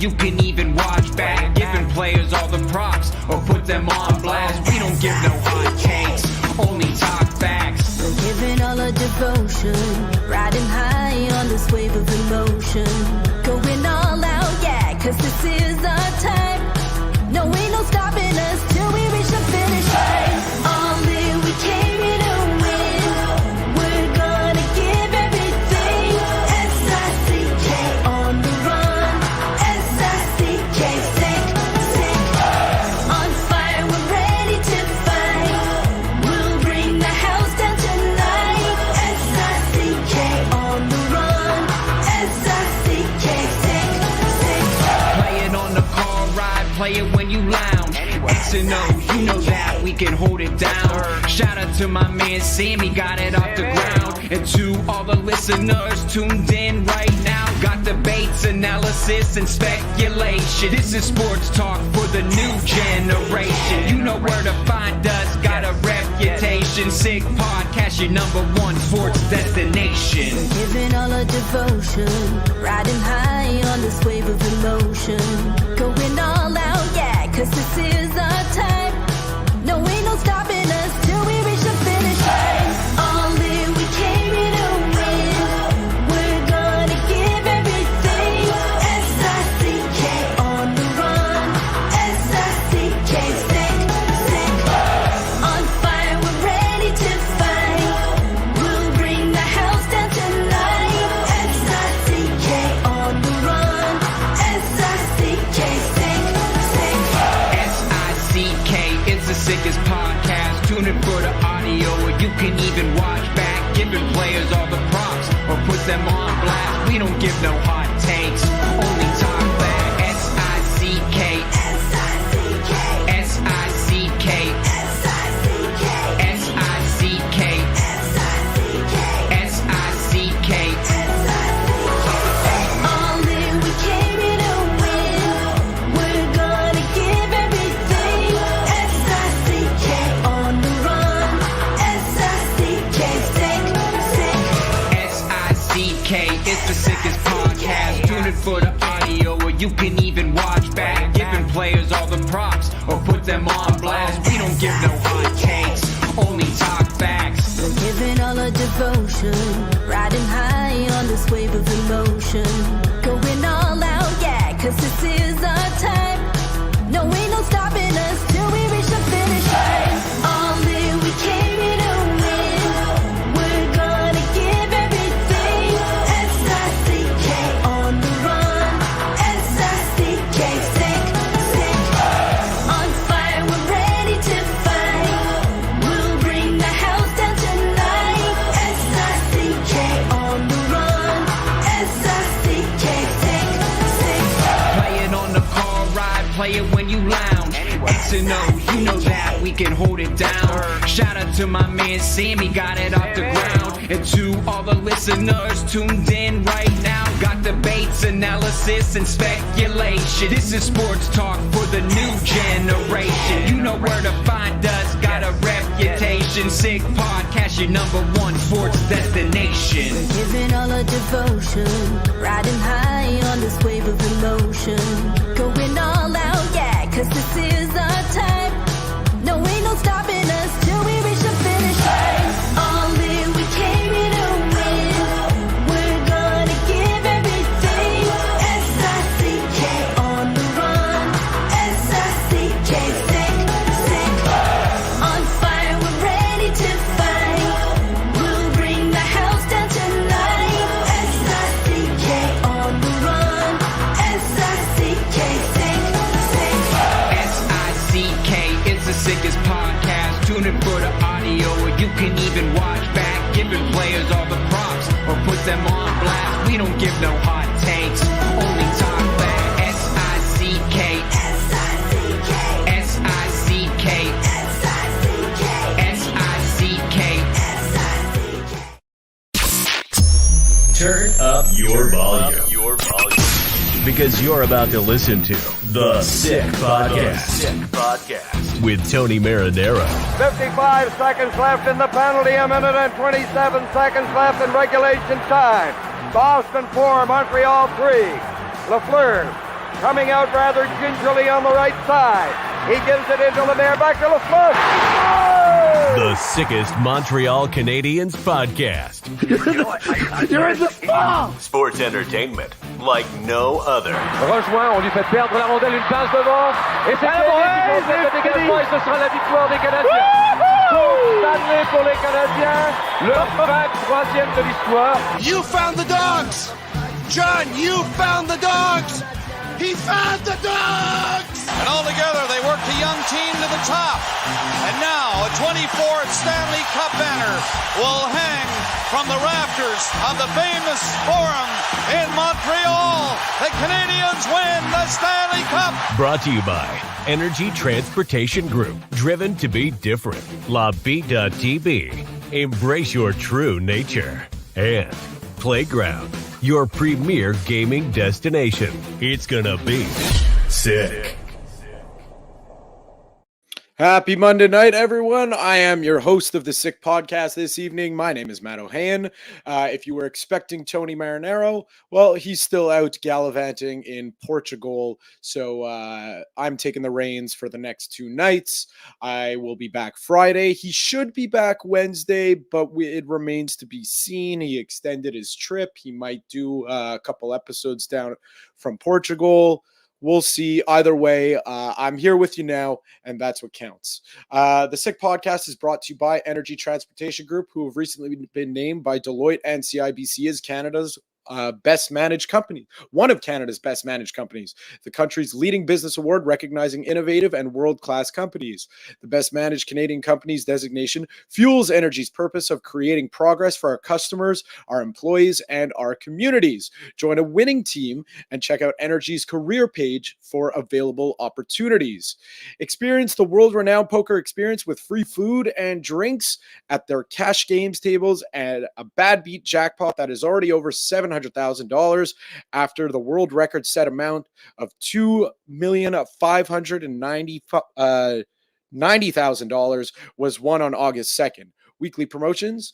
you can even watch back. Giving players all the props or put them on blast. We don't give no hot takes, only talk facts. We're giving all our devotion, riding high on this wave of emotion. Going all out, yeah, cause this is our time. No, ain't no stopping us till we reach the finish line. All in, we came here to win. We're gonna give everything. S-I-C-K on the run. S-I-C-K, sick, sick. On fire, we're ready to fight. We'll bring the house down tonight. S-I-C-K on the run. S-I-C-K, sick, sick. Play it on the car ride, play it when you lounge. X and O, you know that we can hold it down. Shout out to my man Sammy, got it off the ground. And to all the listeners tuned in right now, got debates, analysis, and speculation. This is sports talk for the new generation. You know where to find us, got a reputation. Sick podcast, your #1 sports destination. Giving all our devotion, riding high on this wave of emotion. Going all out, yeah, cause this is our time. No, ain't no stopping us till we reach the finish line. All in, we came here to win. We're gonna give everything. S-I-C-K on the run. S-I-C-K, sick, sick. On fire, we're ready to fight. We'll bring the house down tonight. S-I-C-K on the run. S-I-C-K, sick, sick. S-I-C-K is the sickest podcast. Tune in for the audio, or you can even watch back. Giving players all the props or put them on blast. We don't give no hot takes, only talk back. S-I-C-K, S-I-C-K, S-I-C-K, S-I-C-K, S-I-C-K, S-I-C-K, S-I-C-K. All in, we came here to win. We're gonna give everything. S-I-C-K on the run. S-I-C-K, sick, sick. S-I-C-K is the sickest podcast. Tune in for the audio, or you can even watch back. Giving players all the props or put them on blast. We don't give no hot takes, only talk facts. We're giving all our devotion, riding high on this wave of emotion. Going all out, yeah, cause this is our time. No, ain't no stopping us till we reach the finish line. All in, we came here to win. We're gonna give everything. S-I-C-K on the run. S-I-C-K, sick, sick. On fire, we're ready to fight. We'll bring the house down tonight. S-I-C-K on the run. S-I-C-K, sick, sick. Play it on the car ride, play it when you lounge. X and O, you know that we can hold it down. Shout out to my man Sammy, got it off the ground. And to all the listeners tuned in right now, got debates, analysis, and speculation. This is sports talk for the new generation. You know where to find us, got a reputation. Sick podcast, your #1 sports destination. Giving all our devotion, riding high on this wave of emotion. Going all out, yeah, cause this is our time. No, ain't no stopping us till we reach the finish line. All in, we came here to win. We're gonna give everything. S-I-C-K on the run. S-I-C-K, sick, sick. On fire, we're ready to fight. We'll bring the house down tonight. S-I-C-K on the run. S-I-C-K, sick, sick. S-I-C-K is the sickest podcast. Tune in for the audio, or you can even watch back. Giving players all the props or put them on blast. We don't give no hot takes, only talk back. S-I-C-K, S-I-C-K, S-I-C-K, S-I-C-K, S-I-C-K. S-I-C-K. Turn up your volume. Because you're about to listen to The Sick Podcast. With Tony Marinaro. 55 seconds left in the penalty, a minute and 27 seconds left in regulation time. Boston 4, Montreal 3. Lafleur coming out rather gingerly on the right side. He gives it into Lemaire, back to Lafleur. The sickest Montreal Canadiens podcast. You're in the ball! Sports entertainment like no other. Rejoint, on lui fait perdre la rondelle, une passe devant. Et c'est le dégagement et ce sera la victoire des Canadiens. Stanley pour les Canadiens, le 23e de l'histoire. You found the dogs! John, you found the dogs! He found the dogs! And all together, they worked a young team to the top. And now, a 24th Stanley Cup banner will hang from the rafters of the famous Forum in Montreal. The Canadiens win the Stanley Cup! Brought to you by Energy Transportation Group. Driven to be different. Bittt. Embrace your true nature. And Playground, your premier gaming destination. It's gonna be sick. Happy Monday night, everyone. I am your host of the Sick Podcast this evening. My name is Matt Ohayon. If you were expecting Tony Marinaro, well, he's still out gallivanting in Portugal. So I'm taking the reins for the next 2 nights. I will be back Friday. He should be back Wednesday, but it remains to be seen. He extended his trip. He might do a couple episodes down from Portugal. We'll see. Either way, I'm here with you now, and that's what counts. The Sick Podcast is brought to you by Energy Transportation Group, who have recently been named by Deloitte and CIBC as Canada's best managed company, one of Canada's best managed companies, the country's leading business award recognizing innovative and world-class companies. The best managed Canadian companies designation fuels Energy's purpose of creating progress for our customers, our employees, and our communities. Join a winning team and check out Energy's career page for available opportunities. Experience the world-renowned poker experience with free food and drinks at their cash games tables and a bad beat jackpot that is already over $700,000 after the world record set amount of $2,590,000 was won on August 2nd. Weekly promotions,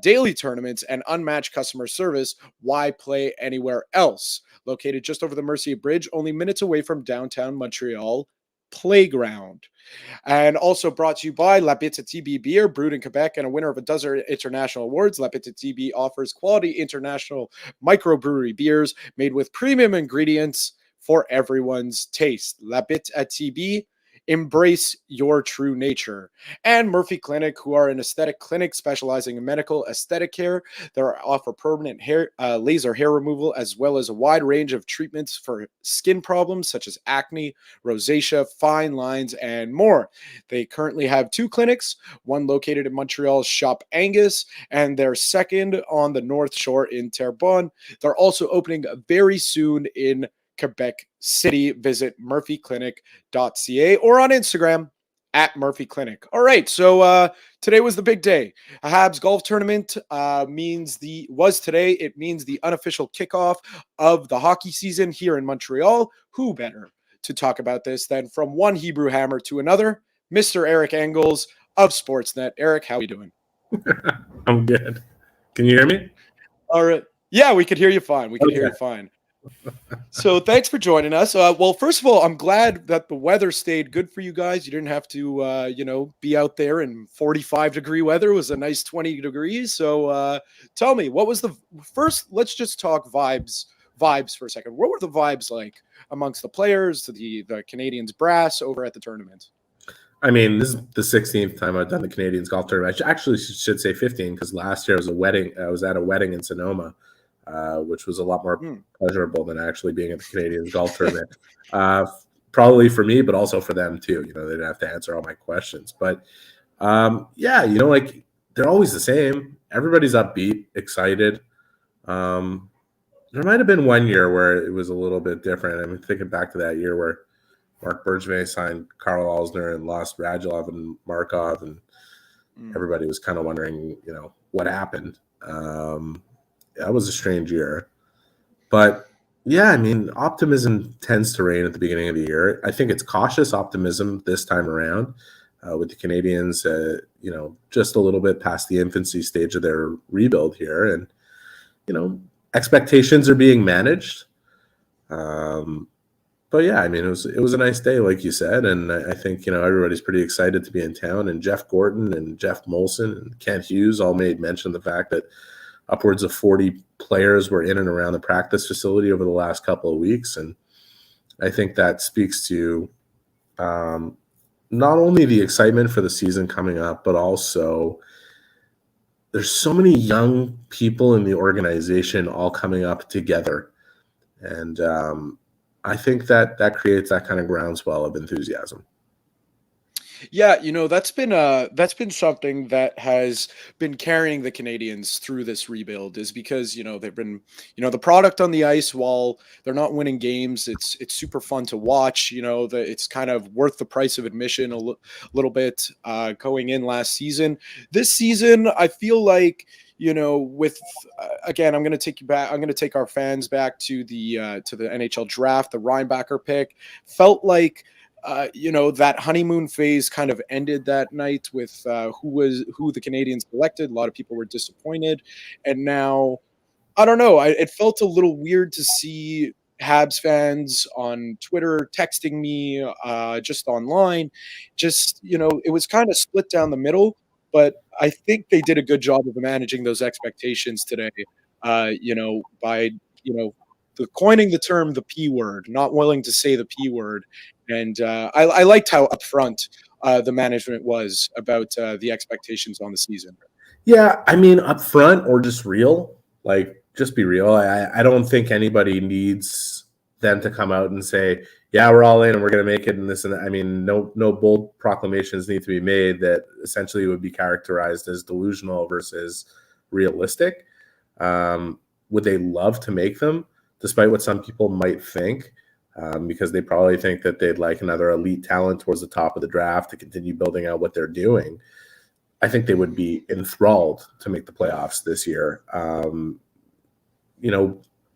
daily tournaments, and unmatched customer service. Why play anywhere else? Located just over the Mercier Bridge, only minutes away from downtown Montreal Playground. And also brought to you by Tibi beer, brewed in Quebec and a winner of a dozen international awards. Tibi offers quality international microbrewery beers made with premium ingredients for everyone's taste. Tibi, embrace your true nature. And Murphy Clinic, who are an aesthetic clinic specializing in medical aesthetic care. They offer permanent hair, laser hair removal, as well as a wide range of treatments for skin problems such as acne, rosacea, fine lines, and more. They currently have 2 clinics, one located in Montreal's Shop Angus, and their second on the North Shore in Terrebonne. They're also opening very soon in Quebec City. Visit murphyclinic.ca or on Instagram at Murphy Clinic. All right, so today was the big day. A Habs golf tournament was today. It means the unofficial kickoff of the hockey season here in Montreal. Who better to talk about this than from one Hebrew Hammer to another, Mr. Eric Engels of Sportsnet. Eric, how are you doing? I'm good. Can you hear me? All right. Yeah, we could hear you fine. Hear you fine. So thanks for joining us. Well, first of all, I'm glad that the weather stayed good for you guys. You didn't have to, be out there in 45-degree weather. It was a nice 20 degrees. So tell me, what was let's just talk vibes for a second. What were the vibes like amongst the players, the Canadiens brass over at the tournament? I mean, this is the 16th time I've done the Canadiens Golf Tournament. I actually should say 15 because last year was a wedding. I was at a wedding in Sonoma. Which was a lot more pleasurable than actually being at the Canadiens Golf Tournament. Probably for me, but also for them too. They didn't have to answer all my questions. But they're always the same. Everybody's upbeat, excited. There might have been one year where it was a little bit different. I'm thinking back to that year where Marc Bergevin signed Karl Alzner and lost Radulov and Markov, and everybody was kind of wondering, what happened. That was a strange year. But, yeah, I mean, optimism tends to reign at the beginning of the year. I think it's cautious optimism this time around with the Canadiens, just a little bit past the infancy stage of their rebuild here. And, expectations are being managed. But yeah, I mean, it was a nice day, like you said, and I think everybody's pretty excited to be in town. And Jeff Gordon and Jeff Molson and Kent Hughes all made mention of the fact that upwards of 40 players were in and around the practice facility over the last couple of weeks, and I think that speaks to not only the excitement for the season coming up, but also there's so many young people in the organization all coming up together, and I think that creates that kind of groundswell of enthusiasm. Yeah, that's been something that has been carrying the Canadians through this rebuild, is because they've been the product on the ice. While they're not winning games, it's super fun to watch. It's kind of worth the price of admission a little bit going in last season. This season, I feel like with again, I'm going to take you back. I'm going to take our fans back to the NHL draft. The Reinbacher pick felt like that honeymoon phase kind of ended that night with who the Canadians selected. A lot of people were disappointed, and now I don't know. It felt a little weird to see Habs fans on Twitter texting me, just online. It was kind of split down the middle. But I think they did a good job of managing those expectations today. By coining the term the P word, not willing to say the P word. And I liked how upfront the management was about the expectations on the season. Yeah, I mean, upfront or just real. Like, just be real. I don't think anybody needs them to come out and say, yeah, we're all in and we're going to make it. And this and that. I mean, no bold proclamations need to be made that essentially would be characterized as delusional versus realistic. Would they love to make them, despite what some people might think? Because they probably think that they'd like another elite talent towards the top of the draft to continue building out what they're doing. I think they would be enthralled to make the playoffs this year.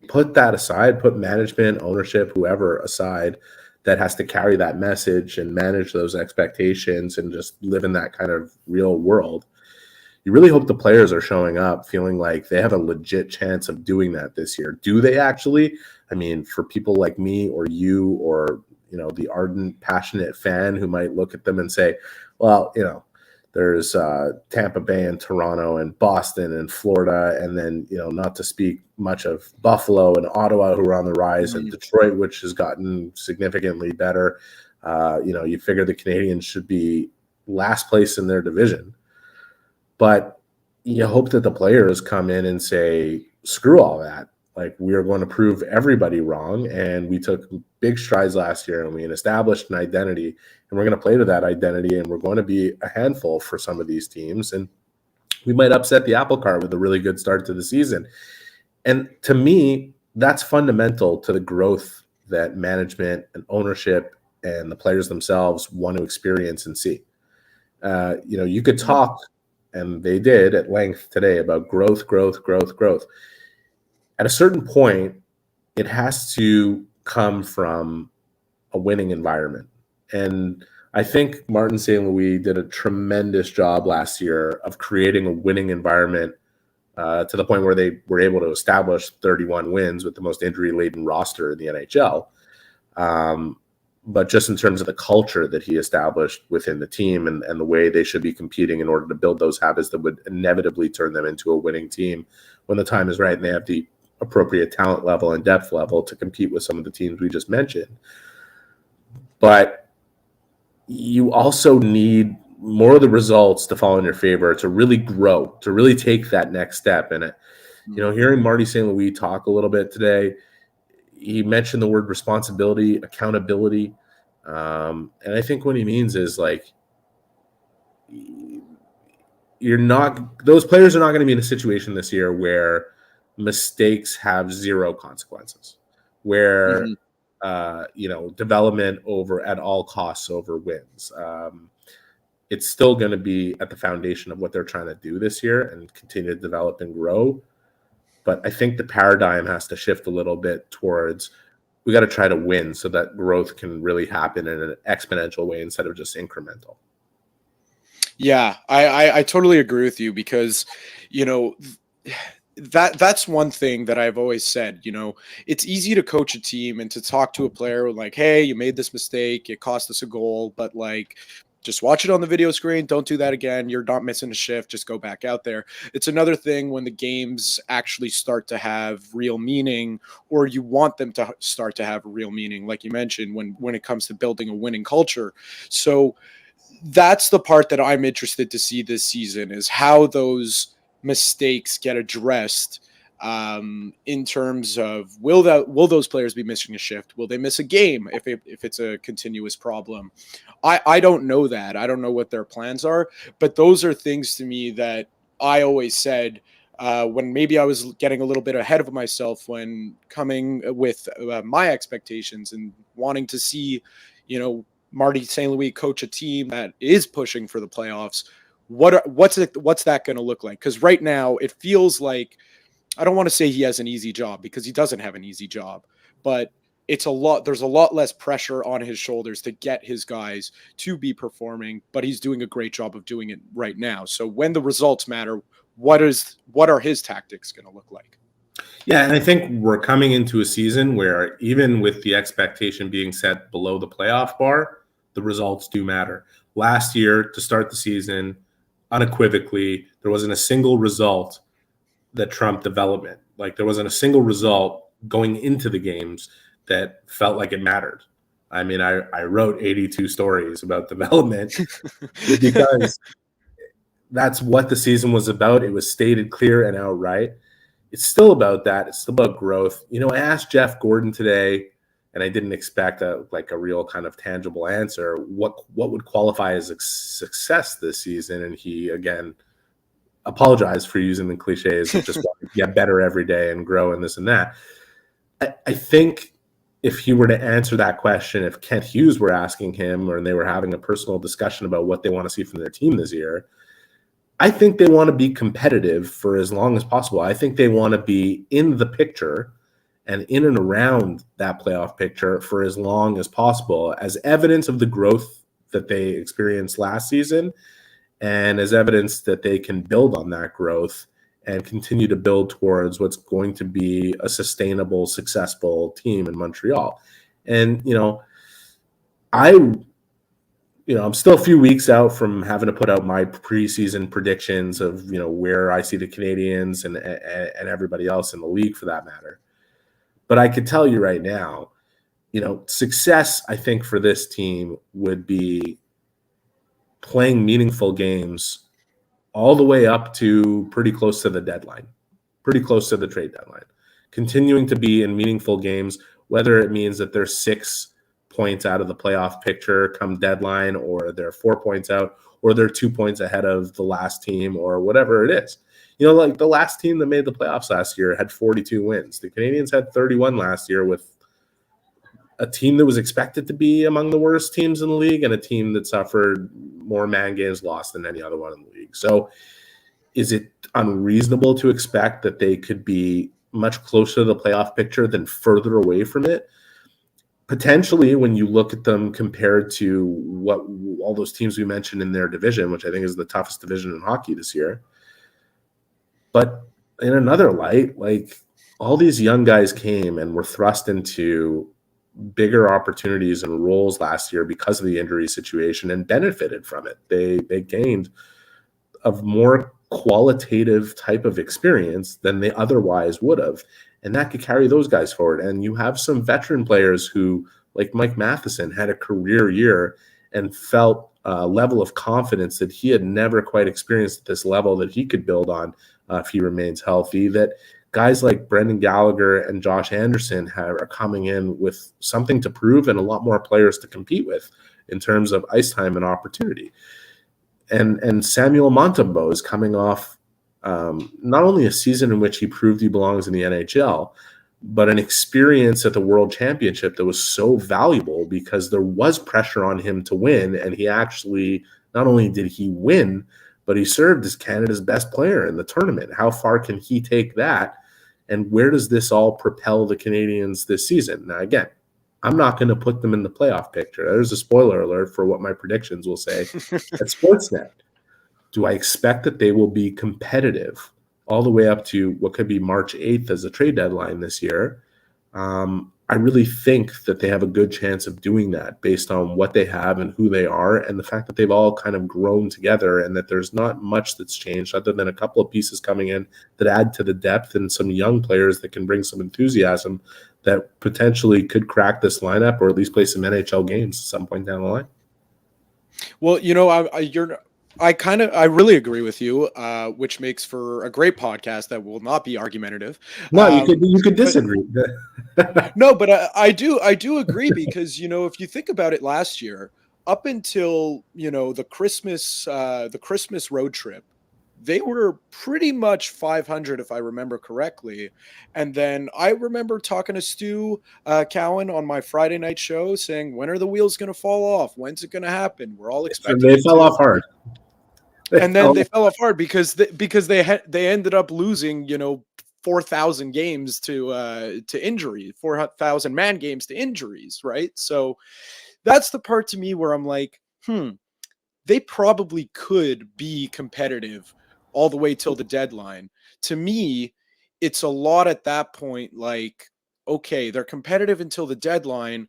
Put that aside, put management, ownership, whoever aside that has to carry that message and manage those expectations and just live in that kind of real world. You really hope the players are showing up feeling like they have a legit chance of doing that this year. Do they actually? I mean, for people like me or you or, the ardent, passionate fan who might look at them and say, well, there's Tampa Bay and Toronto and Boston and Florida, and then, not to speak much of Buffalo and Ottawa, who are on the rise, and Detroit, which has gotten significantly better. You figure the Canadiens should be last place in their division. But you hope that the players come in and say, screw all that. Like, we are going to prove everybody wrong. And we took big strides last year and we established an identity, and we're going to play to that identity, and we're going to be a handful for some of these teams. And we might upset the apple cart with a really good start to the season. And to me, that's fundamental to the growth that management and ownership and the players themselves want to experience and see. You could talk, and they did at length today, about growth. At a certain point, it has to come from a winning environment. And I think Martin St. Louis did a tremendous job last year of creating a winning environment to the point where they were able to establish 31 wins with the most injury-laden roster in the NHL. But just in terms of the culture that he established within the team and the way they should be competing in order to build those habits that would inevitably turn them into a winning team when the time is right and they have the appropriate talent level and depth level to compete with some of the teams we just mentioned. But you also need more of the results to fall in your favor to really grow, to really take that next step. And, hearing Marty St. Louis talk a little bit today, he mentioned the word responsibility, accountability. And I think what he means is, like, those players are not going to be in a situation this year where mistakes have zero consequences, where development over at all costs over wins. It's still going to be at the foundation of what they're trying to do this year and continue to develop and grow. But I think the paradigm has to shift a little bit towards, we got to try to win so that growth can really happen in an exponential way instead of just incremental. Yeah, I totally agree with you, because, that's one thing that I've always said. It's easy to coach a team and to talk to a player like, hey, you made this mistake, it cost us a goal, but like, just watch it on the video screen. Don't do that again. You're not missing a shift. Just go back out there. It's another thing when the games actually start to have real meaning, or you want them to start to have a real meaning, like you mentioned, when it comes to building a winning culture. So that's the part that I'm interested to see this season, is how those mistakes get addressed, in terms of will those players be missing a shift? Will they miss a game if it's a continuous problem? I don't know that. I don't know what their plans are, but those are things to me that I always said, when maybe I was getting a little bit ahead of myself when coming with my expectations and wanting to see, Marty St. Louis coach a team that is pushing for the playoffs. What's that going to look like? Because right now it feels like, I don't want to say he has an easy job, because he doesn't have an easy job, but there's a lot less pressure on his shoulders to get his guys to be performing, but he's doing a great job of doing it right now. So when the results matter, what are his tactics going to look like? Yeah, and I think we're coming into a season where even with the expectation being set below the playoff bar, the results do matter. Last year, to start the season, unequivocally, there wasn't a single result that trumped development. Like, there wasn't a single result going into the games that felt like it mattered. I mean, I wrote 82 stories about development because that's what the season was about. It was stated clear and outright. It's still about that. It's still about growth. I asked Jeff Gordon today, and I didn't expect a real kind of tangible answer. What would qualify as a success this season? And he, again, apologized for using the cliches of just want to get better every day and grow and this and that. I think if he were to answer that question, if Kent Hughes were asking him, or they were having a personal discussion about what they want to see from their team this year, I think they want to be competitive for as long as possible. I think they want to be in the picture and in and around that playoff picture for as long as possible, as evidence of the growth that they experienced last season, and as evidence that they can build on that growth and continue to build towards what's going to be a sustainable, successful team in Montreal. And, I'm still a few weeks out from having to put out my preseason predictions of, where I see the Canadiens and everybody else in the league for that matter. But I could tell you right now, success, I think, for this team would be playing meaningful games all the way up to pretty close to the deadline, pretty close to the trade deadline, continuing to be in meaningful games, whether it means that they're 6 points out of the playoff picture come deadline, or they're 4 points out, or they're 2 points ahead of the last team, or whatever it is. Like the last team that made the playoffs last year had 42 wins. The Canadiens had 31 last year, with a team that was expected to be among the worst teams in the league and a team that suffered more man games lost than any other one in the league. So is it unreasonable to expect that they could be much closer to the playoff picture than further away from it? Potentially, when you look at them compared to what all those teams we mentioned in their division, which I think is the toughest division in hockey this year. But in another light, like, all these young guys came and were thrust into bigger opportunities and roles last year because of the injury situation and benefited from it. They gained a more qualitative type of experience than they otherwise would have. And that could carry those guys forward. And you have some veteran players who, like Mike Matheson, had a career year and felt a level of confidence that he had never quite experienced at this level that he could build on if he remains healthy. That guys like Brendan Gallagher and Josh Anderson are coming in with something to prove and a lot more players to compete with in terms of ice time and opportunity. And Samuel Montembeault is coming off not only a season in which he proved he belongs in the NHL, but an experience at the World Championship that was so valuable because there was pressure on him to win. And he actually, not only did he win, but he served as Canada's best player in the tournament. How far can he take that? And where does this all propel the Canadiens this season? Now, again, I'm not going to put them in the playoff picture. There's a spoiler alert for what my predictions will say at Sportsnet. Do I expect that they will be competitive all the way up to what could be March 8th as a trade deadline this year, I really think that they have a good chance of doing that based on what they have and who they are, and the fact that they've all kind of grown together, and that there's not much that's changed other than a couple of pieces coming in that add to the depth, and some young players that can bring some enthusiasm that potentially could crack this lineup or at least play some NHL games at some point down the line. Well, I really agree with you, which makes for a great podcast that will not be argumentative. No, you could disagree. No, but I do agree because, if you think about it, last year, up until, the Christmas road trip, they were pretty much 500, if I remember correctly. And then I remember talking to Stu Cowan on my Friday night show saying, when are the wheels going to fall off? When's it going to happen? We're all expecting they fell off hard. And then they fell off hard because they ended up losing, 4,000 games to injury, 4,000 man games to injuries, right? So that's the part to me where I'm like, they probably could be competitive all the way till the deadline. To me, it's a lot at that point. Like, okay, they're competitive until the deadline.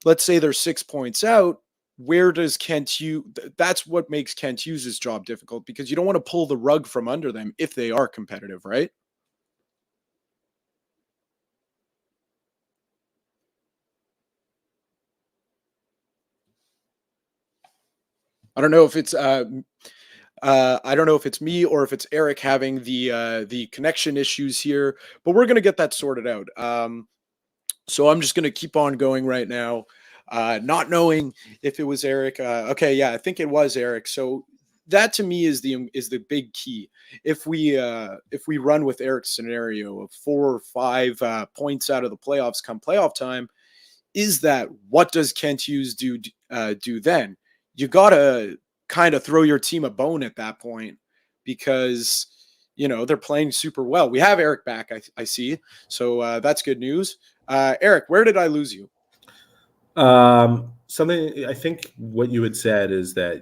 Let's say they're 6 points out. Where does Kent Hughes? That's what makes Kent Hughes' job difficult, because you don't want to pull the rug from under them if they are competitive, right? I don't know if it's me or if it's Eric having the connection issues here, but we're gonna get that sorted out. So I'm just gonna keep on going right now, not knowing if it was Eric. Okay, yeah, I think it was Eric. So that to me is the big key. If we run with Eric's scenario of 4 or 5 points out of the playoffs come playoff time, is that what does Kent Hughes do then? You gotta kind of throw your team a bone at that point, because they're playing super well. We have Eric back, I see, so that's good news. Eric, where did I lose you? Something, I think what you had said is that,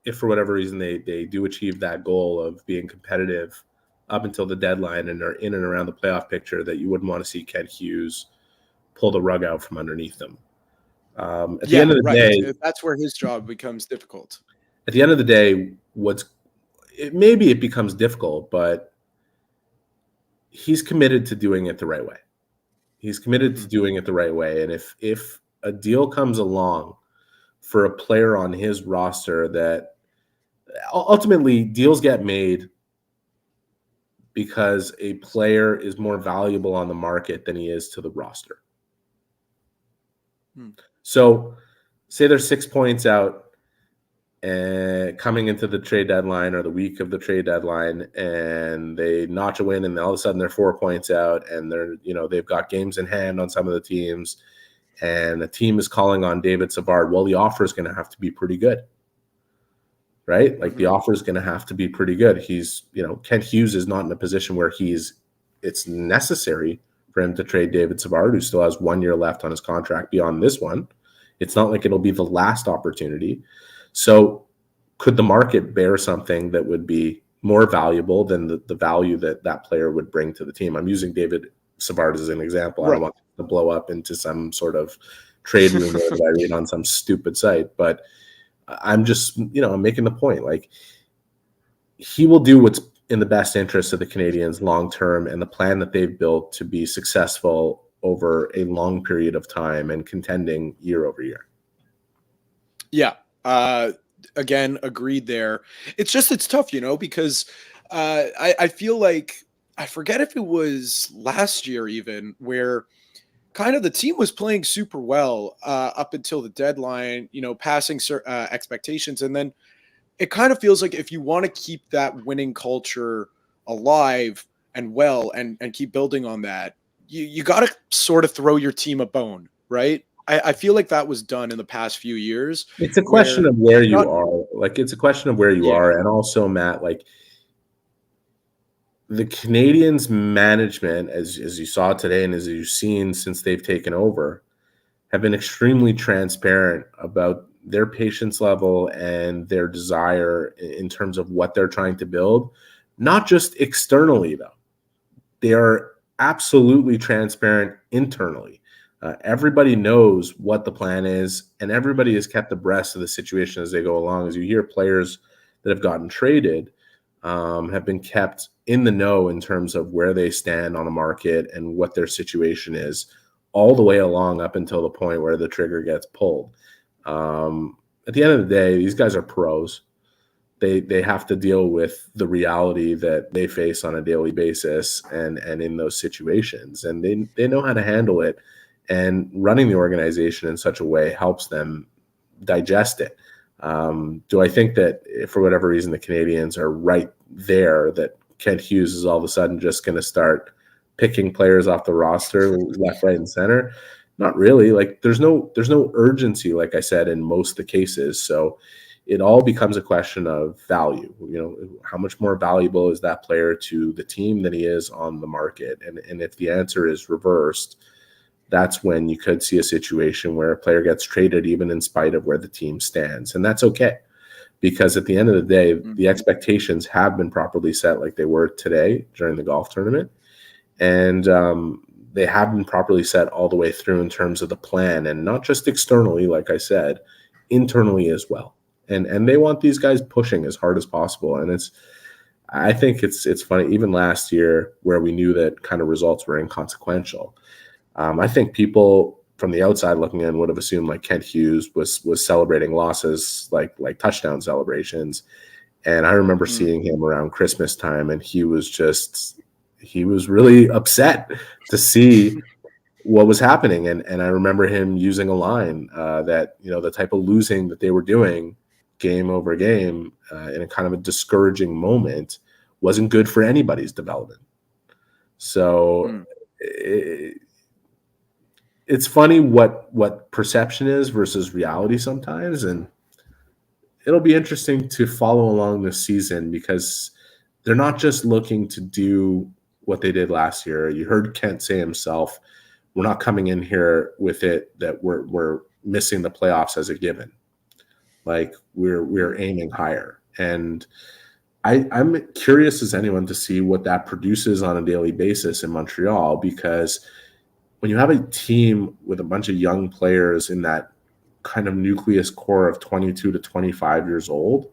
if for whatever reason they do achieve that goal of being competitive up until the deadline and are in and around the playoff picture, that you wouldn't want to see Kent Hughes pull the rug out from underneath them. At the end of the day, that's where his job becomes difficult. At the end of the day, maybe it becomes difficult, but he's committed to doing it the right way. He's committed to doing it the right way. And if a deal comes along for a player on his roster, that ultimately deals get made because a player is more valuable on the market than he is to the roster. So say they're 6 points out and coming into the trade deadline or the week of the trade deadline, and they notch a win, and all of a sudden they're 4 points out, and they've got games in hand on some of the teams, and the team is calling on David Savard. Well, the offer is going to have to be pretty good, right? Like the offer is going to have to be pretty good. He's, Kent Hughes is not in a position where it's necessary for him to trade David Savard, who still has 1 year left on his contract beyond this one. It's not like it'll be the last opportunity. So could the market bear something that would be more valuable than the value that player would bring to the team? I'm using David Savard as an example. Right. I don't want to blow up into some sort of trade rumor that I read on some stupid site, but I'm just, I'm making the point. Like, he will do what's in the best interest of the Canadiens long term, and the plan that they've built to be successful over a long period of time and contending year over year. Yeah. Again, agreed there. It's tough, because I feel like, I forget if it was last year even, where kind of the team was playing super well up until the deadline, passing expectations. And then it kind of feels like if you want to keep that winning culture alive and well and keep building on that, you got to sort of throw your team a bone, right? I feel like that was done in the past few years. It's a question of where you are. Like, it's a question of where you are. And also, Matt, like, the Canadiens management, as you saw today and as you've seen since they've taken over, have been extremely transparent about their patience level and their desire in terms of what they're trying to build not just externally, though. They are absolutely transparent internally. Everybody knows what the plan is, and everybody is kept abreast of the situation as they go along. As you hear, players that have gotten traded have been kept in the know in terms of where they stand on a market and what their situation is, all the way along up until the point where the trigger gets pulled. At the end of the day, these guys are pros. They have to deal with the reality that they face on a daily basis and in those situations, and they know how to handle it. And running the organization in such a way helps them digest it. Do I think that if for whatever reason the Canadiens are right there, that Kent Hughes is all of a sudden just going to start picking players off the roster left, right, and center? Not really. Like there's no urgency, like I said, in most of the cases. So it all becomes a question of value. How much more valuable is that player to the team than he is on the market? And if the answer is reversed, that's when you could see a situation where a player gets traded even in spite of where the team stands. And that's okay, because at the end of the day, the expectations have been properly set like they were today during the golf tournament. And they have been properly set all the way through in terms of the plan, and not just externally, like I said, internally as well. And they want these guys pushing as hard as possible. And I think it's funny, even last year where we knew that kind of results were inconsequential. I think people from the outside looking in would have assumed like Kent Hughes was celebrating losses like touchdown celebrations. And I remember seeing him around Christmas time, and he was really upset to see what was happening. And I remember him using a line that, the type of losing that they were doing game over game in a kind of a discouraging moment wasn't good for anybody's development. So it's funny what perception is versus reality sometimes. And it'll be interesting to follow along this season, because they're not just looking to do what they did last year. You heard Kent say himself, we're not coming in here with it that we're missing the playoffs as a given. Like we're aiming higher. And I'm curious as anyone to see what that produces on a daily basis in Montreal, because when you have a team with a bunch of young players in that kind of nucleus core of 22 to 25 years old,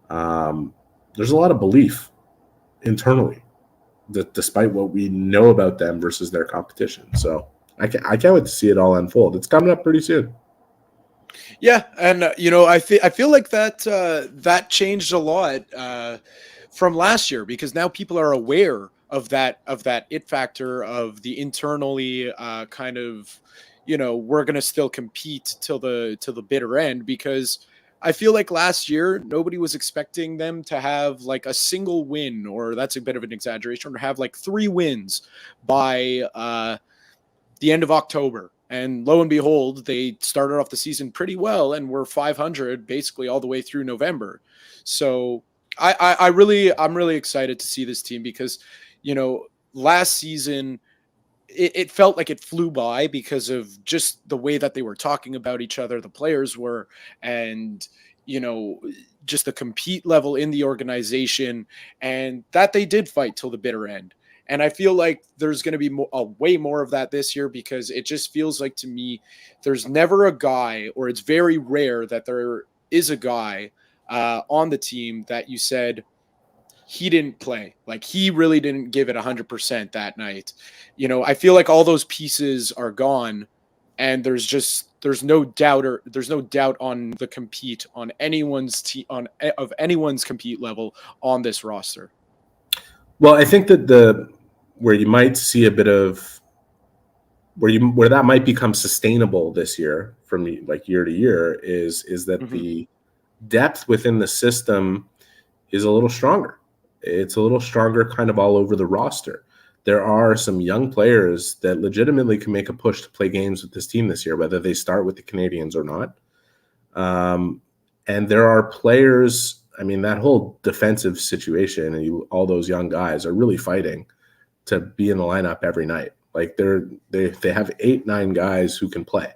there's a lot of belief internally, despite what we know about them versus their competition. So I can't wait to see it all unfold. It's coming up pretty soon. Yeah, and I feel like that changed a lot from last year, because now people are aware of that it factor of the internally kind of, we're going to still compete till the bitter end, because I feel like last year nobody was expecting them to have like a single win, or that's a bit of an exaggeration, or have like 3 wins by the end of October. And lo and behold, they started off the season pretty well and were 500 basically all the way through November. So I'm really excited to see this team, because, last season it felt like it flew by because of just the way that they were talking about each other, the players were, and, just the compete level in the organization, and that they did fight till the bitter end. And I feel like there's going to be way more of that this year, because it just feels like to me, there's never a guy, or it's very rare that there is a guy on the team that you said he didn't play. Like he really didn't give it 100% that night. I feel like all those pieces are gone, and there's no doubt on the compete on anyone's of anyone's compete level on this roster. Well, I think that where you might see a bit of where that might become sustainable this year from like year to year is that the depth within the system is a little stronger. It's a little stronger kind of all over the roster. There are some young players that legitimately can make a push to play games with this team this year, whether they start with the Canadiens or not. And there are players, I mean, that whole defensive situation and all those young guys are really fighting to be in the lineup every night. Like they have 8-9 guys who can play,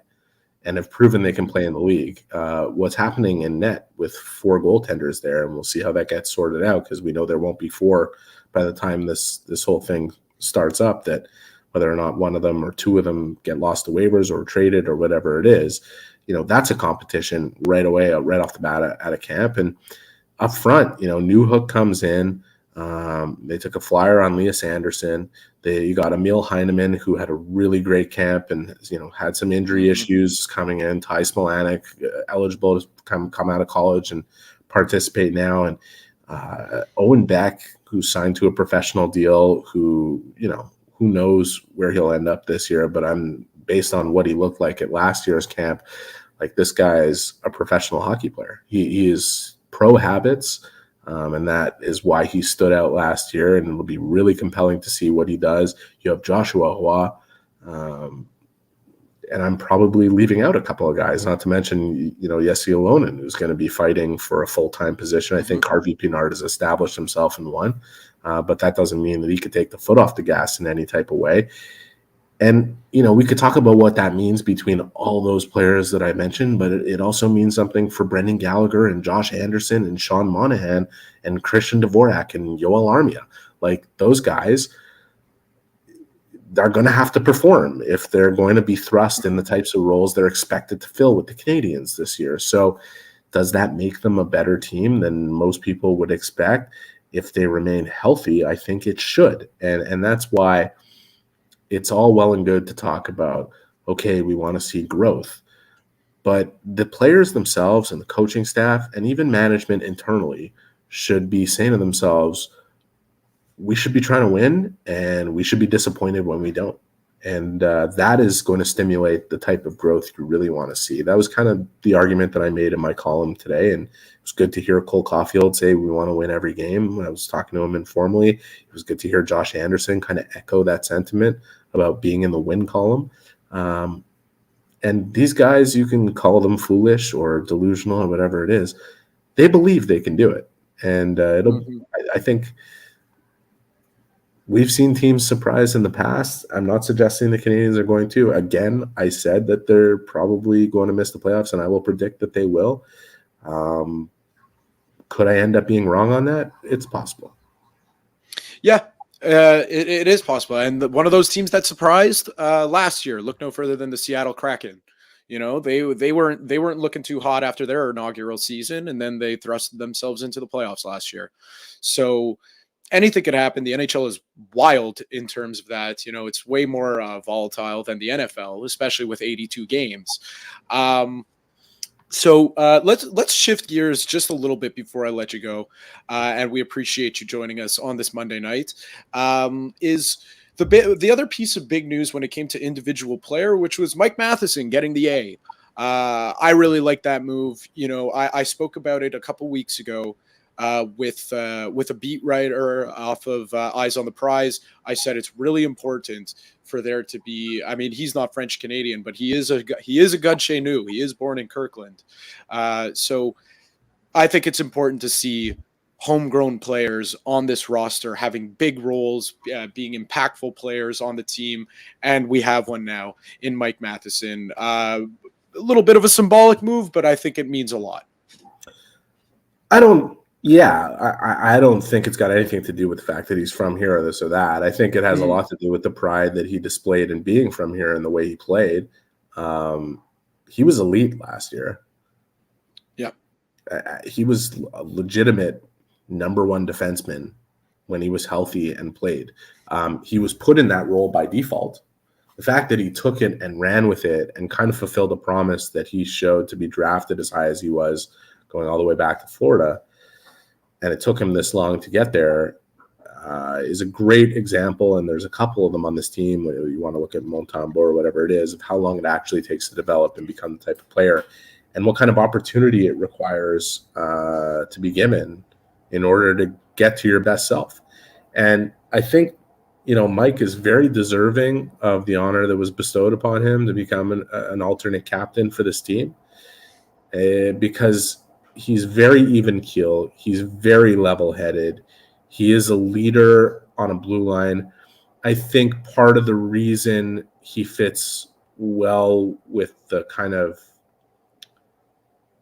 and have proven they can play in the league. What's happening in net with 4 goaltenders there, and we'll see how that gets sorted out, because we know there won't be 4 by the time this whole thing starts up, that whether or not one of them or 2 of them get lost to waivers or traded or whatever it is, that's a competition right away, right off the bat at a camp. And up front, New Hook comes in. They took a flyer on Lias Anderson. You got Emil Heineman, who had a really great camp and had some injury issues coming in. Ty Smolanek, eligible to come out of college and participate now, and Owen Beck, who signed to a professional deal. Who knows where he'll end up this year? But I'm based on what he looked like at last year's camp. Like, this guy is a professional hockey player. He is pro habits. And that is why he stood out last year, and it'll be really compelling to see what he does. You have Joshua Roy, and I'm probably leaving out a couple of guys, not to mention, Jesse Alonen, who's going to be fighting for a full-time position. I think Harvey Pinard has established himself in one, but that doesn't mean that he could take the foot off the gas in any type of way. And, we could talk about what that means between all those players that I mentioned, but it also means something for Brendan Gallagher and Josh Anderson and Sean Monahan and Christian Dvorak and Yoel Armia. Like, those guys are going to have to perform if they're going to be thrust in the types of roles they're expected to fill with the Canadiens this year. So does that make them a better team than most people would expect? If they remain healthy, I think it should. And that's why it's all well and good to talk about, okay, we want to see growth. But the players themselves and the coaching staff and even management internally should be saying to themselves, we should be trying to win, and we should be disappointed when we don't. And that is going to stimulate the type of growth you really want to see. That was kind of the argument that I made in my column today. And it was good to hear Cole Caulfield say we want to win every game. When I was talking to him informally, it was good to hear Josh Anderson kind of echo that sentiment about being in the win column. And these guys, you can call them foolish or delusional or whatever it is, they believe they can do it. And I think we've seen teams surprise in the past. I'm not suggesting the Canadiens are going to. Again, I said that they're probably going to miss the playoffs, and I will predict that they will. Could I end up being wrong on that? It's possible. Yeah, it is possible. And one of those teams that surprised last year, look no further than the Seattle Kraken. They weren't looking too hot after their inaugural season, and then they thrusted themselves into the playoffs last year. So anything could happen. The NHL is wild in terms of that. It's way more volatile than the NFL, especially with 82 games. So let's shift gears just a little bit before I let you go. And we appreciate you joining us on this Monday night. Is the other piece of big news when it came to individual player, which was Mike Matheson getting the A. I really like that move. I spoke about it a couple weeks ago. With a beat writer off of Eyes on the Prize. I said it's really important for there to be. I mean, he's not French Canadian, but he is a Gud chez nous. He is born in Kirkland, so I think it's important to see homegrown players on this roster having big roles, being impactful players on the team, and we have one now in Mike Matheson. A little bit of a symbolic move, but I think it means a lot. I don't think it's got anything to do with the fact that he's from here or this or that. I think it has a lot to do with the pride that he displayed in being from here and the way he played. He was elite last year. Yeah. He was a legitimate number one defenseman when he was healthy and played. He was put in that role by default. The fact that he took it and ran with it and kind of fulfilled a promise that he showed to be drafted as high as he was going all the way back to Florida, and it took him this long to get there, is a great example. And there's a couple of them on this team. You want to look at Montembeault or whatever it is, of how long it actually takes to develop and become the type of player, and what kind of opportunity it requires to be given in order to get to your best self. And I think, Mike is very deserving of the honor that was bestowed upon him to become an alternate captain for this team, because he's very even keel. He's very level-headed. He is a leader on a blue line. I think part of the reason he fits well with the kind of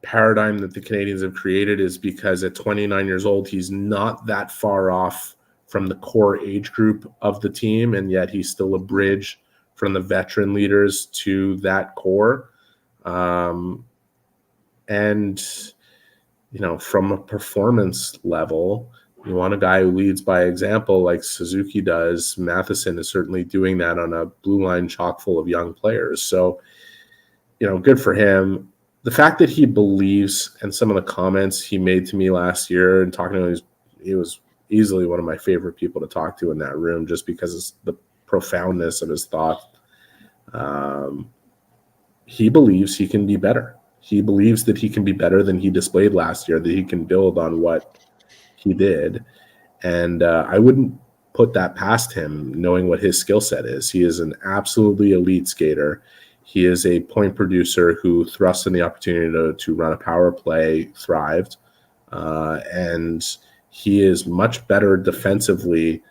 paradigm that the Canadiens have created is because at 29 years old, he's not that far off from the core age group of the team, and yet he's still a bridge from the veteran leaders to that core. And, you know, from a performance level, you want a guy who leads by example like Suzuki does. Matheson is certainly doing that on a blue line chock full of young players. So, you know, good for him. The fact that he believes, and some of the comments he made to me last year and talking to him, he was easily one of my favorite people to talk to in that room just because of the profoundness of his thought. He believes he can be better. He believes that he can be better than he displayed last year, that he can build on what he did. And I wouldn't put that past him, knowing what his skill set is. He is an absolutely elite skater. He is a point producer who thrusts in the opportunity to run a power play, thrived. And he is much better defensively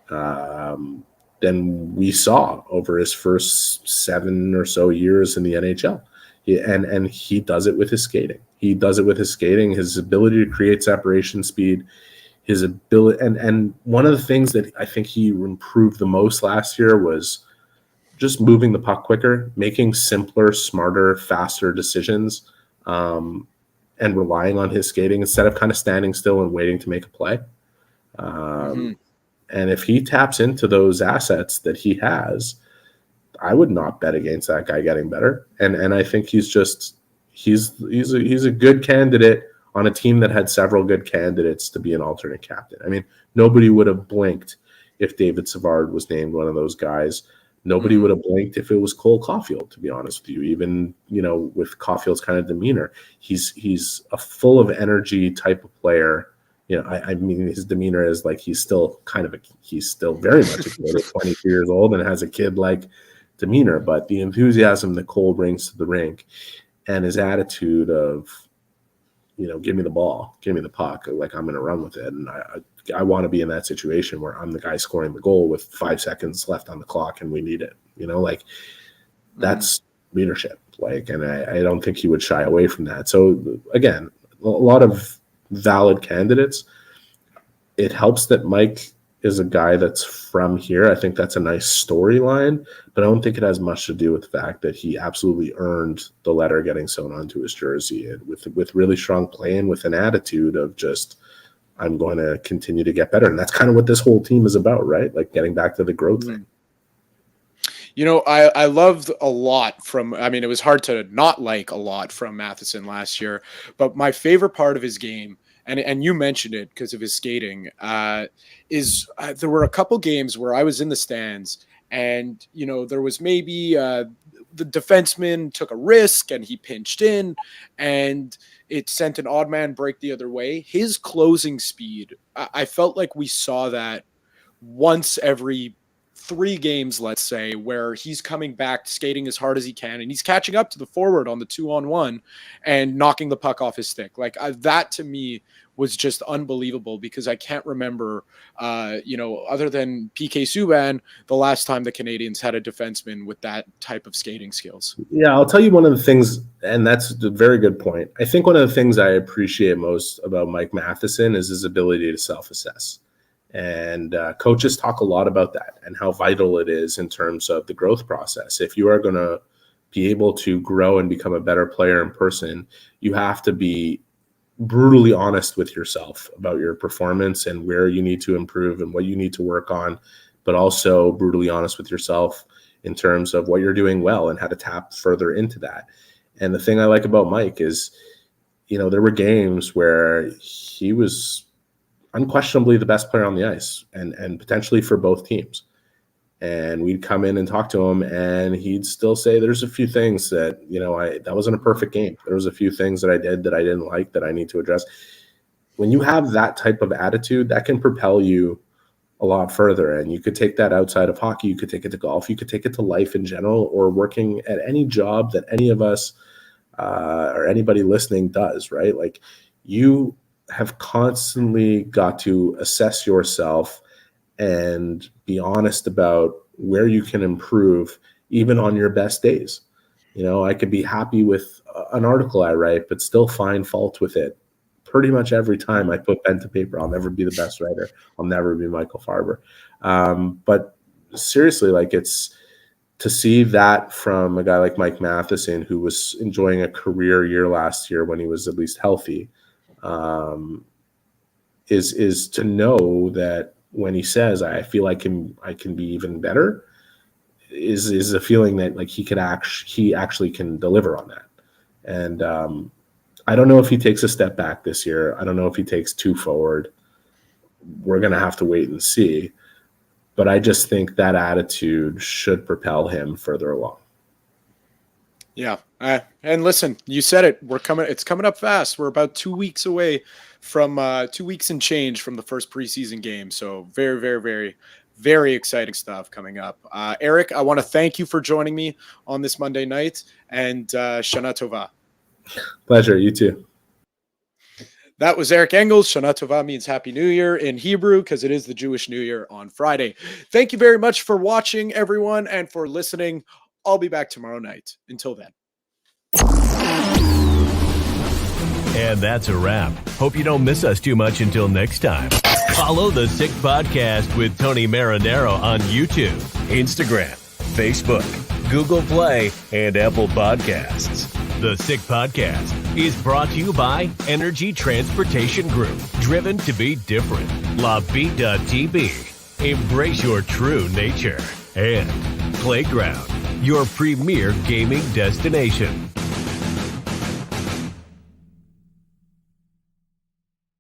than we saw over his first 7 or so years in the NHL. And he does it with his skating. He does it with his skating, his ability to create separation speed, his ability. And one of the things that I think he improved the most last year was just moving the puck quicker, making simpler, smarter, faster decisions, and relying on his skating instead of kind of standing still and waiting to make a play. And if he taps into those assets that he has, I would not bet against that guy getting better. And I think he's a good candidate on a team that had several good candidates to be an alternate captain. I mean, nobody would have blinked if David Savard was named one of those guys. Nobody would have blinked if it was Cole Caulfield, to be honest with you, even, you know, with Caulfield's kind of demeanor. He's a full of energy type of player. You know, I mean, his demeanor is like he's still very much a kid at 22 years old and has a kid-like demeanor, but the enthusiasm that Cole brings to the rink and his attitude of, you know, give me the ball, give me the puck, like I'm going to run with it. And I want to be in that situation where I'm the guy scoring the goal with 5 seconds left on the clock and we need it, you know, like that's leadership. Like, and I don't think he would shy away from that. So again, a lot of valid candidates. It helps that Mike is a guy that's from here. I think that's a nice storyline, but I don't think it has much to do with the fact that he absolutely earned the letter getting sewn onto his jersey, and with really strong play and with an attitude of just, I'm going to continue to get better. And that's kind of what this whole team is about, right? Like getting back to the growth thing. You know, I loved a lot from, I mean, it was hard to not like a lot from Matheson last year, but my favorite part of his game, and you mentioned it because of his skating, is there were a couple games where I was in the stands and, you know, there was maybe the defenseman took a risk and he pinched in and it sent an odd man break the other way. His closing speed, I felt like we saw that once every 3 games, let's say, where he's coming back skating as hard as he can and he's catching up to the forward on the 2-on-1 and knocking the puck off his stick. Like that to me was just unbelievable because I can't remember, you know, other than PK Subban, the last time the Canadiens had a defenseman with that type of skating skills. Yeah, I'll tell you one of the things, and that's a very good point. I think one of the things I appreciate most about Mike Matheson is his ability to self-assess. And coaches talk a lot about that and how vital it is in terms of the growth process. If you are going to be able to grow and become a better player in person, you have to be brutally honest with yourself about your performance and where you need to improve and what you need to work on, but also brutally honest with yourself in terms of what you're doing well and how to tap further into that. And the thing I like about Mike is, you know, there were games where he was unquestionably the best player on the ice and potentially for both teams. And we'd come in and talk to him and he'd still say, there's a few things that, you know, that wasn't a perfect game. There was a few things that I did that I didn't like that I need to address. When you have that type of attitude, that can propel you a lot further. And you could take that outside of hockey. You could take it to golf. You could take it to life in general, or working at any job that any of us or anybody listening does, right? Like, you have constantly got to assess yourself and be honest about where you can improve even on your best days. I could be happy with an article I write, but still find fault with it pretty much every time I put pen to paper. I'll never be the best writer. I'll never be Michael Farber. But seriously, like, it's to see that from a guy like Mike Matheson, who was enjoying a career year last year when he was at least healthy, is to know that when he says, I feel like I can be even better, is a feeling that, like, he actually can deliver on that. And I don't know if he takes a step back this year. I don't know if he takes 2 forward. We're going to have to wait and see. But I just think that attitude should propel him further along. Yeah. And listen, you said it. It's coming up fast. We're about 2 weeks away from 2 weeks and change from the first preseason game. So very, very, very, very exciting stuff coming up. Eric, I want to thank you for joining me on this Monday night, and Shana Tova. Pleasure. You too. That was Eric Engels. Shana Tova means Happy New Year in Hebrew, because it is the Jewish New Year on Friday. Thank you very much for watching, everyone, and for listening. I'll be back tomorrow night. Until then. And that's a wrap. Hope you don't miss us too much until next time. Follow the Sick Podcast with Tony Marinaro on YouTube, Instagram, Facebook, Google Play, and Apple Podcasts. The Sick Podcast is brought to you by Energy Transportation Group, driven to be different. Bittt, embrace your true nature. And Playground, your premier gaming destination.